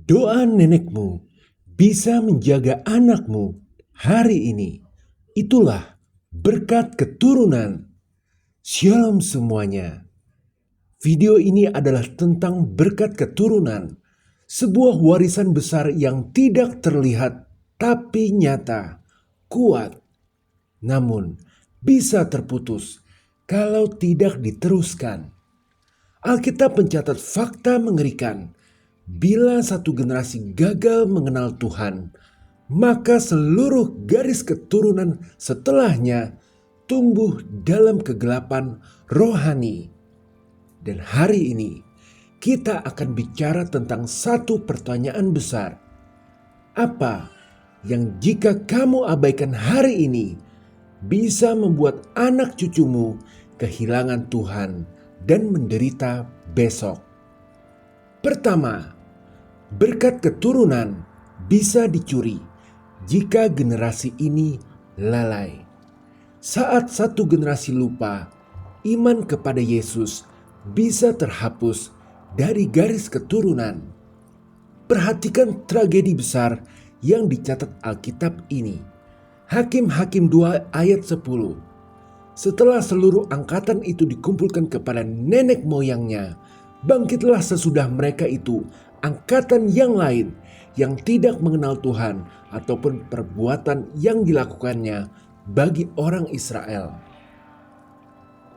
Doa nenekmu bisa menjaga anakmu hari ini. Itulah berkat keturunan. Shalom semuanya. Video ini adalah tentang berkat keturunan, sebuah warisan besar yang tidak terlihat tapi nyata, kuat, namun bisa terputus kalau tidak diteruskan. Alkitab mencatat fakta mengerikan. Bila satu generasi gagal mengenal Tuhan, maka seluruh garis keturunan setelahnya tumbuh dalam kegelapan rohani. Dan hari ini kita akan bicara tentang satu pertanyaan besar. Apa yang jika kamu abaikan hari ini bisa membuat anak cucumu kehilangan Tuhan dan menderita besok? Pertama, berkat keturunan bisa dicuri jika generasi ini lalai. Saat satu generasi lupa, iman kepada Yesus bisa terhapus dari garis keturunan. Perhatikan tragedi besar yang dicatat Alkitab ini. Hakim-Hakim 2 ayat 10. Setelah seluruh angkatan itu dikumpulkan kepada nenek moyangnya, bangkitlah sesudah mereka itu angkatan yang lain yang tidak mengenal Tuhan ataupun perbuatan yang dilakukannya bagi orang Israel.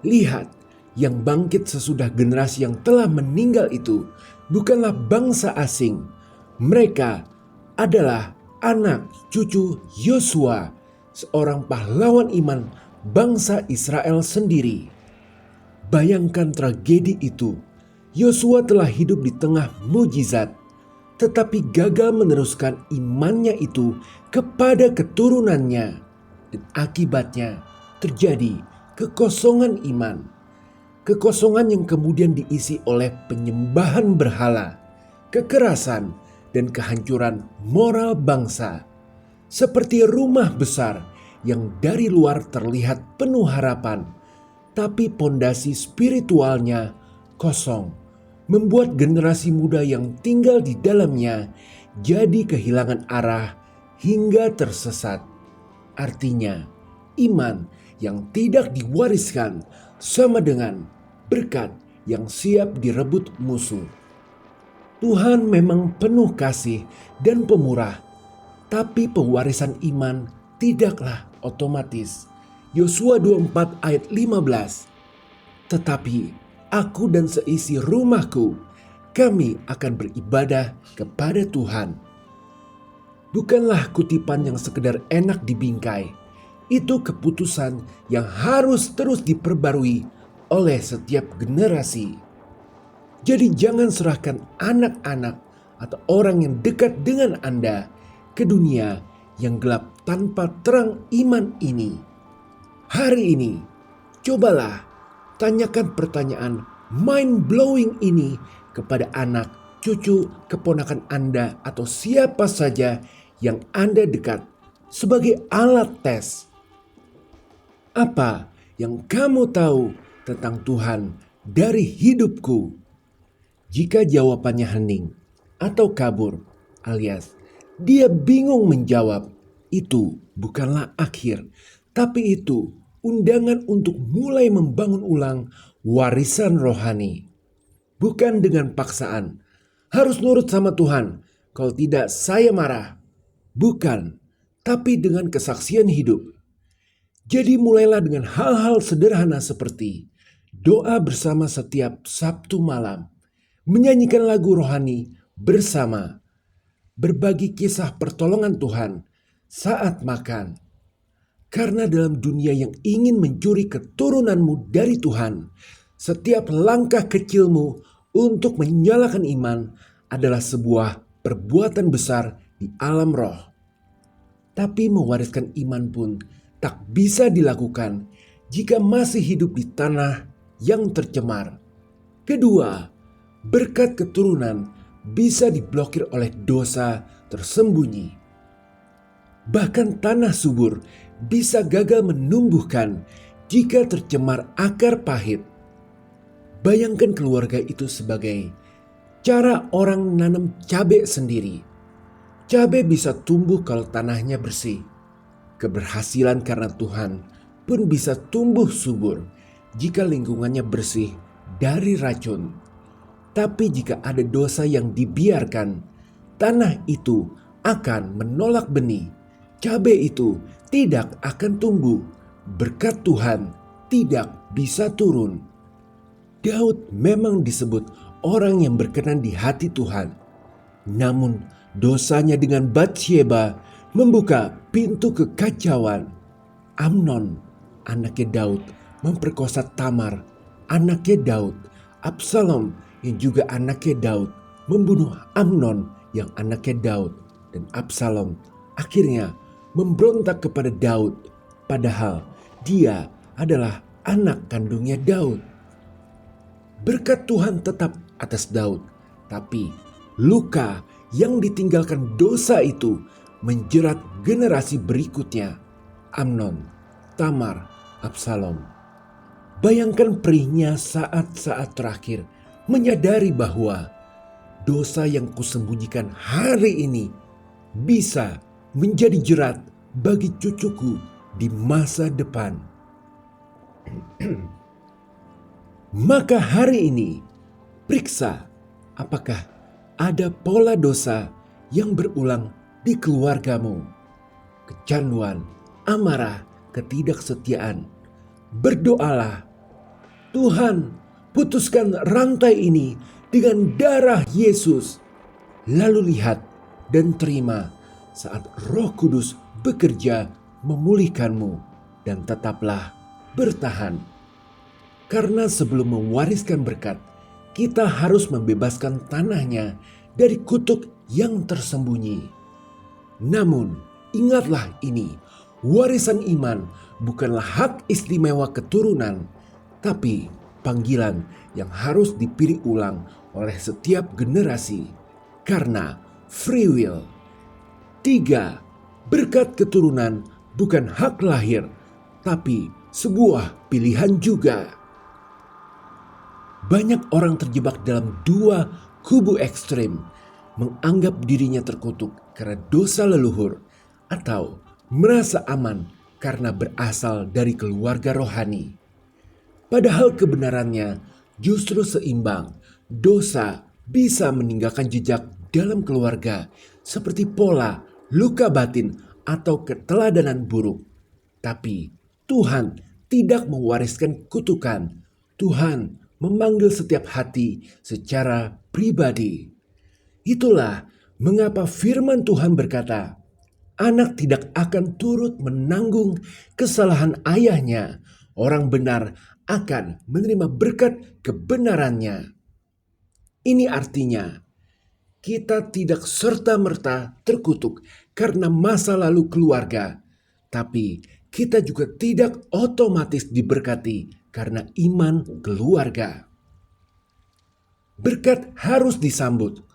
Lihat, yang bangkit sesudah generasi yang telah meninggal itu bukanlah bangsa asing. Mereka adalah anak cucu Yosua, seorang pahlawan iman bangsa Israel sendiri. Bayangkan tragedi itu. Yosua telah hidup di tengah mujizat, tetapi gagal meneruskan imannya itu kepada keturunannya. Dan akibatnya terjadi kekosongan iman. Kekosongan yang kemudian diisi oleh penyembahan berhala, kekerasan, dan kehancuran moral bangsa. Seperti rumah besar yang dari luar terlihat penuh harapan, tapi pondasi spiritualnya kosong, membuat generasi muda yang tinggal di dalamnya jadi kehilangan arah hingga tersesat. Artinya, iman yang tidak diwariskan sama dengan berkat yang siap direbut musuh. Tuhan memang penuh kasih dan pemurah, tapi pewarisan iman tidaklah otomatis. Yosua 24 ayat 15. Tetapi aku dan seisi rumahku, kami akan beribadah kepada Tuhan. Bukanlah kutipan yang sekedar enak dibingkai. Itu keputusan yang harus terus diperbarui oleh setiap generasi. Jadi jangan serahkan anak-anak atau orang yang dekat dengan Anda ke dunia yang gelap tanpa terang iman ini. Hari ini, cobalah tanyakan pertanyaan mind-blowing ini kepada anak, cucu, keponakan Anda atau siapa saja yang Anda dekat sebagai alat tes. Apa yang kamu tahu tentang Tuhan dari hidupku? Jika jawabannya hening atau kabur alias dia bingung menjawab, itu bukanlah akhir, tapi itu undangan untuk mulai membangun ulang warisan rohani. Bukan dengan paksaan, harus nurut sama Tuhan, kalau tidak saya marah. Bukan, tapi dengan kesaksian hidup. Jadi mulailah dengan hal-hal sederhana seperti doa bersama setiap Sabtu malam, menyanyikan lagu rohani bersama, berbagi kisah pertolongan Tuhan saat makan. Karena dalam dunia yang ingin mencuri keturunanmu dari Tuhan, setiap langkah kecilmu untuk menyalakan iman adalah sebuah perbuatan besar di alam roh. Tapi mewariskan iman pun tak bisa dilakukan jika masih hidup di tanah yang tercemar. Kedua, berkat keturunan bisa diblokir oleh dosa tersembunyi. Bahkan tanah subur bisa gagal menumbuhkan jika tercemar akar pahit. Bayangkan keluarga itu sebagai Cara orang nanam cabai sendiri. Cabai bisa tumbuh kalau tanahnya bersih. Keberhasilan karena Tuhan pun bisa tumbuh subur jika lingkungannya bersih dari racun. Tapi jika ada dosa yang dibiarkan, tanah itu akan menolak benih. Cabai itu tidak akan tumbuh. Berkat Tuhan tidak bisa turun. Daud memang disebut orang yang berkenan di hati Tuhan. Namun dosanya dengan Batsyeba membuka pintu kekacauan. Amnon, anaknya Daud, memperkosa Tamar, anaknya Daud. Absalom yang juga anaknya Daud membunuh Amnon yang anaknya Daud. Dan Absalom akhirnya memberontak kepada Daud, padahal dia adalah anak kandungnya Daud. Berkat Tuhan tetap atas Daud, tapi luka yang ditinggalkan dosa itu menjerat generasi berikutnya. Amnon, Tamar, Absalom. Bayangkan perihnya saat-saat terakhir menyadari bahwa dosa yang kusembunyikan hari ini bisa menjadi jerat bagi cucuku di masa depan. Maka hari ini periksa apakah ada pola dosa yang berulang di keluargamu. Kecanduan, amarah, ketidaksetiaan. Berdoalah, Tuhan, putuskan rantai ini dengan darah Yesus. Lalu lihat dan terima saat Roh Kudus bekerja memulihkanmu, dan tetaplah bertahan. Karena sebelum mewariskan berkat, kita harus membebaskan tanahnya dari kutuk yang tersembunyi. Namun, ingatlah ini, warisan iman bukanlah hak istimewa keturunan, tapi panggilan yang harus dipilih ulang oleh setiap generasi karena free will. 3. Berkat keturunan bukan hak lahir, tapi sebuah pilihan juga. Banyak orang terjebak dalam dua kubu ekstrem, menganggap dirinya terkutuk karena dosa leluhur atau merasa aman karena berasal dari keluarga rohani. Padahal kebenarannya justru seimbang. Dosa bisa meninggalkan jejak dalam keluarga seperti pola, luka batin, atau keteladanan buruk. Tapi Tuhan tidak mewariskan kutukan. Tuhan memanggil setiap hati secara pribadi. Itulah mengapa firman Tuhan berkata, anak tidak akan turut menanggung kesalahan ayahnya. Orang benar akan menerima berkat kebenarannya. Ini artinya, kita tidak serta-merta terkutuk karena masa lalu keluarga, tapi kita juga tidak otomatis diberkati karena iman keluarga. Berkat harus disambut.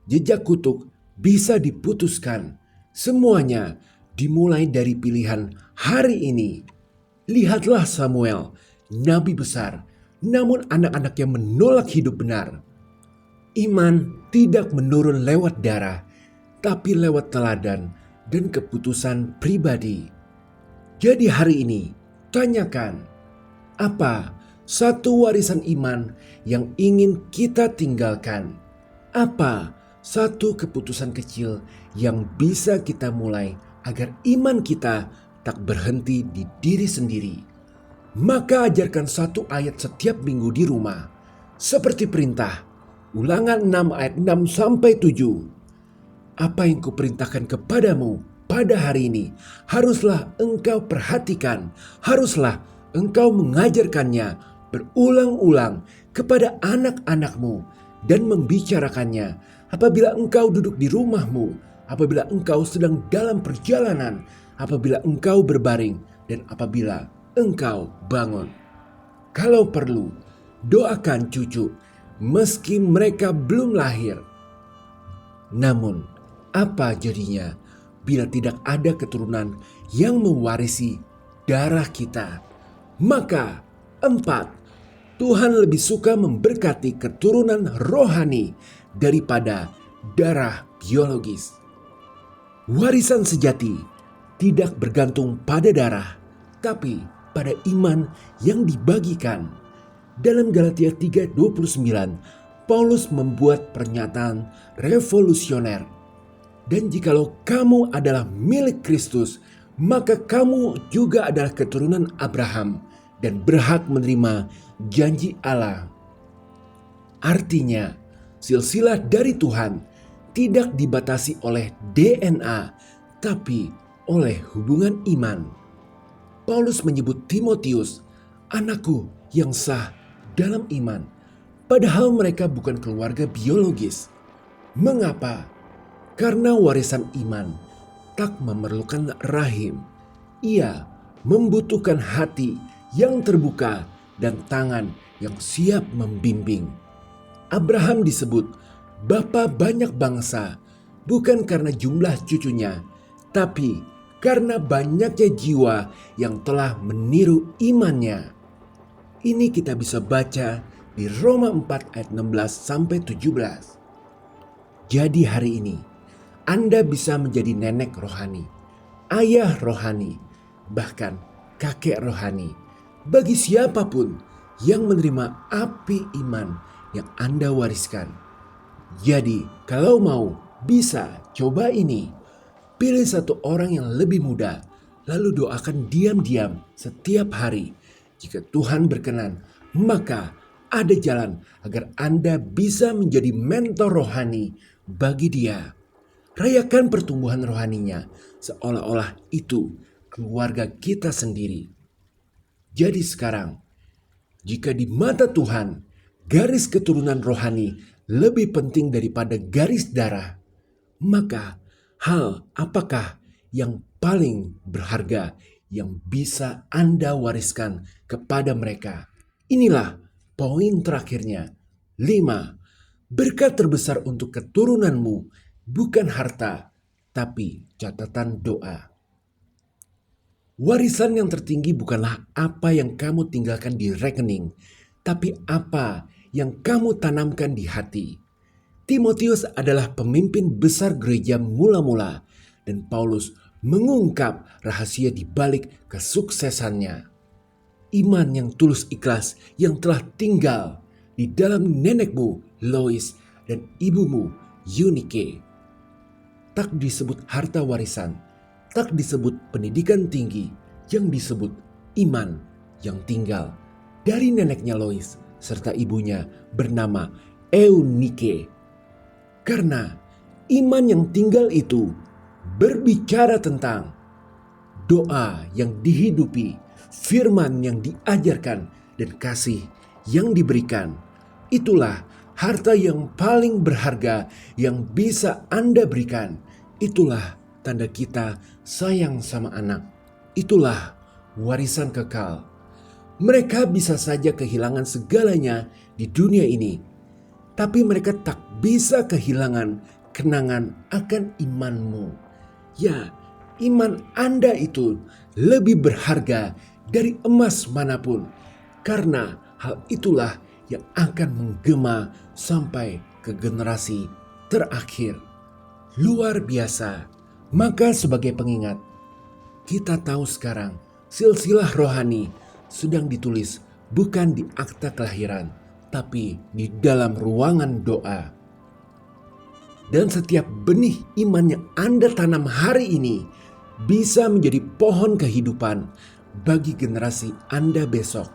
Jejak kutuk bisa diputuskan. Semuanya dimulai dari pilihan hari ini. Lihatlah Samuel, nabi besar, namun anak-anaknya menolak hidup benar. Iman tidak menurun lewat darah, tapi lewat teladan dan keputusan pribadi. Jadi hari ini, tanyakan, apa satu warisan iman yang ingin kita tinggalkan? Apa satu keputusan kecil yang bisa kita mulai agar iman kita tak berhenti di diri sendiri? Maka ajarkan satu ayat setiap minggu di rumah. Seperti perintah, Ulangan 6 ayat 6 sampai 7. Apa yang kuperintahkan kepadamu pada hari ini haruslah engkau perhatikan, haruslah engkau mengajarkannya berulang-ulang kepada anak-anakmu dan membicarakannya apabila engkau duduk di rumahmu, apabila engkau sedang dalam perjalanan, apabila engkau berbaring, dan apabila engkau bangun. Kalau perlu, doakan cucu meski mereka belum lahir. Namun, apa jadinya bila tidak ada keturunan yang mewarisi darah kita? Maka 4, Tuhan lebih suka memberkati keturunan rohani daripada darah biologis. Warisan sejati tidak bergantung pada darah, tapi pada iman yang dibagikan. Dalam Galatia 3:29, Paulus membuat pernyataan revolusioner. Dan jikalau kamu adalah milik Kristus, maka kamu juga adalah keturunan Abraham dan berhak menerima janji Allah. Artinya, silsilah dari Tuhan tidak dibatasi oleh DNA, tapi oleh hubungan iman. Paulus menyebut Timotius, anakku yang sah dalam iman, padahal mereka bukan keluarga biologis. Mengapa? Karena warisan iman tak memerlukan rahim. Ia membutuhkan hati yang terbuka dan tangan yang siap membimbing. Abraham disebut bapa banyak bangsa bukan karena jumlah cucunya, tapi karena banyaknya jiwa yang telah meniru imannya. Ini kita bisa baca di Roma 4 ayat 16-17. Jadi hari ini Anda bisa menjadi nenek rohani, ayah rohani, bahkan kakek rohani bagi siapapun yang menerima api iman yang Anda wariskan. Jadi kalau mau bisa coba ini. Pilih satu orang yang lebih muda, lalu doakan diam-diam setiap hari. Jika Tuhan berkenan, maka ada jalan agar Anda bisa menjadi mentor rohani bagi dia. Rayakan pertumbuhan rohaninya seolah-olah itu keluarga kita sendiri. Jadi sekarang, jika di mata Tuhan garis keturunan rohani lebih penting daripada garis darah, maka hal apakah yang paling berharga yang bisa Anda wariskan kepada mereka? Inilah poin terakhirnya. 5. Berkat terbesar untuk keturunanmu bukan harta, tapi catatan doa. Warisan yang tertinggi bukanlah apa yang kamu tinggalkan di rekening, tapi apa yang kamu tanamkan di hati. Timotius adalah pemimpin besar gereja mula-mula, dan Paulus mengungkap rahasia di balik kesuksesannya. Iman yang tulus ikhlas yang telah tinggal di dalam nenekmu Lois dan ibumu Eunike. Tak disebut harta warisan, tak disebut pendidikan tinggi, yang disebut iman yang tinggal dari neneknya Lois serta ibunya bernama Eunike. Karena iman yang tinggal itu berbicara tentang doa yang dihidupi, firman yang diajarkan, dan kasih yang diberikan. Itulah harta yang paling berharga yang bisa Anda berikan. Itulah tanda kita sayang sama anak. Itulah warisan kekal. Mereka bisa saja kehilangan segalanya di dunia ini, tapi mereka tak bisa kehilangan kenangan akan imanmu. Ya, iman Anda itu lebih berharga dari emas manapun, karena hal itulah yang akan menggema sampai ke generasi terakhir. Luar biasa. Maka sebagai pengingat, kita tahu sekarang silsilah rohani sedang ditulis bukan di akta kelahiran, tapi di dalam ruangan doa. Dan setiap benih iman yang Anda tanam hari ini bisa menjadi pohon kehidupan bagi generasi Anda besok.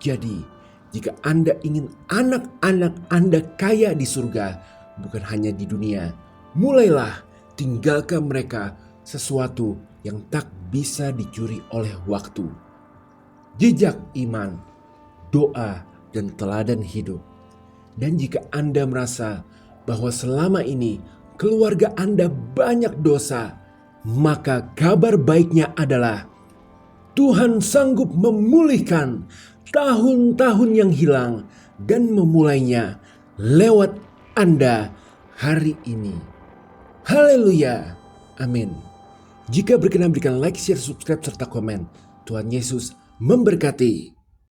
Jadi, jika Anda ingin anak-anak Anda kaya di surga, bukan hanya di dunia, mulailah tinggalkan mereka sesuatu yang tak bisa dicuri oleh waktu. Jejak iman, doa, dan teladan hidup. Dan jika Anda merasa bahwa selama ini keluarga Anda banyak dosa, maka kabar baiknya adalah Tuhan sanggup memulihkan tahun-tahun yang hilang dan memulainya lewat Anda hari ini. Haleluya. Amin. Jika berkenan berikan like, share, subscribe, serta komen. Tuhan Yesus memberkati.